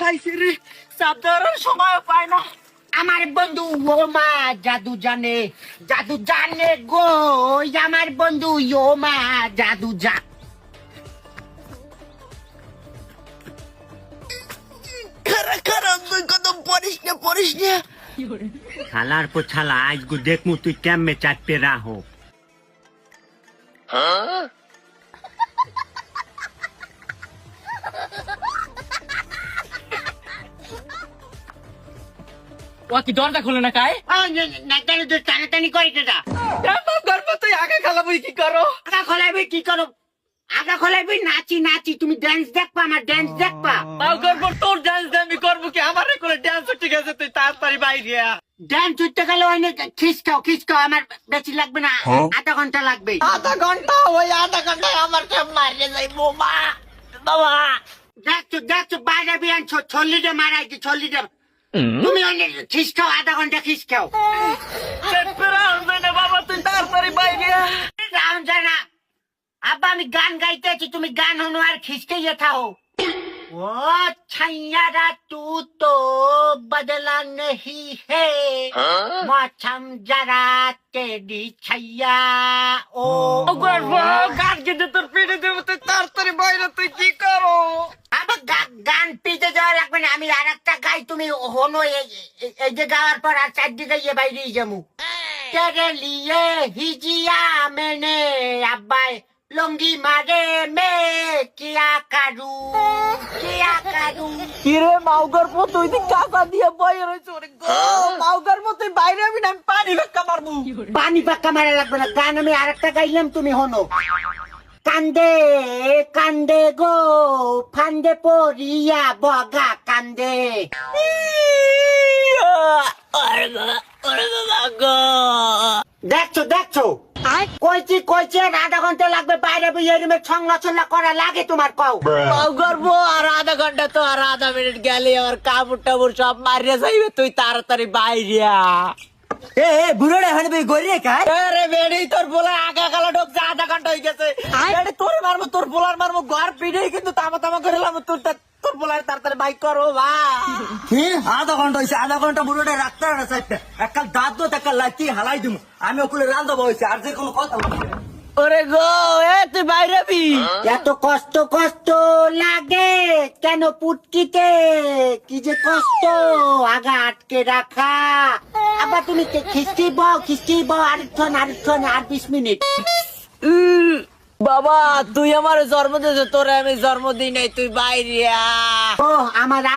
খাইছি রে, চাপ দেওয়ার সময় পায় না। আমার বন্ধু ও মা জাদু জানে গো, আমার বন্ধু ও মা জাদু খারা খারা তুই কত পড়িস না। ছালার পর ছালা আজ গো দেখমু তুই কেমনে চাপতে রাহো। ও কি দরজা খুলে না কায়? টানাটানি করে কেটা গর্ব তুই আগে খালাবই কি করো? আগা খোলাইবি নাচি তুমি ড্যান্স দেখবা, আমার ড্যান্স দেখবা। তাও গর্ব তোর ডান্স আমি করবো কি? আমারে করে ডান্স ঠিক আছে, তুই তাড়াতাড়ি বাইরে আ। ড্যান্স উঠতে গেলে অনেক খিসকাও আমার বেশি লাগবে না, আধা ঘন্টা লাগবে। আধা ঘন্টা? ওই আধা ঘন্টায় আমার সব মারিয়ে যাইবো মা বাবা। দেখছো বাইরে বিয়ান ছল্লিটা মারাইছি, ছল্লিটা। তুমি অনেক খিসকাও, আধা ঘন্টা খিসকাও। বাবা তুই তাড়াতাড়ি বাইরে আ। রাউন্ড যায় না আব্বা, আমি গান গাইতে আছি, তুমি গান হনো আর খিসকে থাকো। ও छैयारा तू तो बदला नहीं है, मौसम जरा तेरी छैया ओ গর্ব গান গেতে তোর পেটে দেবো, তুই তাড়াতাড়ি বাইরে। তুই কি করো? আবার গান পিতে যাওয়া লাগবে না, আমি আর একটা গাই, তুমি হনো এই যে গাওয়ার পর আর চারদিকে গিয়ে বাইরে যাবো। तेरे लिए हिजिया मैंने अब्बाई लुंगी मारे मैं क्या करूं। কিরে মাউগার পো, তুই দিন কাকা দিয়ে বাইরে রয়েছে। ওরে গো মাউগার পো, তুই বাইরে আমি না, আমি পানি ধাক্কা মারবো। পানি পাক্কা মারা লাগবে না, গান আমি আর একটা গাইলাম, তুমি হনো। কান্দে কান্দে গো ফান্দে পড়িয়া বগা কান্দে। দেখছো কইছি আর আধা ঘন্টা লাগবে, বাইরে বিয়ে রুমে ছংলা করা লাগে তোমার কও। মাউগার পো আর আধা ঘন্টা তো, আর আধা মিনিট গেলে আর কাপড় টাপড় সব মারিয়ে যাইবে। তুই তাড়াতাড়ি বাইরে আ। এ বুড়োটা এখন তুই গড়িয়ে খায়। আরে বেড়ি তোর বলা আগা কালো ঢোকছে, আধা ঘন্টা হয়ে গেছে। বেড়ি তোর মারবো, তোর বলার মারবো, ঘর পিঠেই কিন্তু তামা করে লাম। তোর বলার তাড়াতাড়ি বাইক করো বা। কি আধা ঘন্টা হয়েছে? আধা ঘন্টা বুড়োটা রাখতে না চাইতে একাল দাঁত দো একাল লাইতি হালাই দিমু। আমি ওগুলো রান্ধব হয়েছে, আর যে কোনো কথা বলছি না। ওরে গো এ তুই বাইরে বি। এত কষ্ট লাগে কেন পুটকিতে, কি যে কষ্ট আগা আটকে রাখা। আবার তুমি খিস্তি বউ আরেকক্ষণ আর 20 মিনিট। বাবা তুই আমার জন্ম দিয়েছে, তোরে আমি জন্ম দিই নাই। তুই বাইরে আ। ও আমার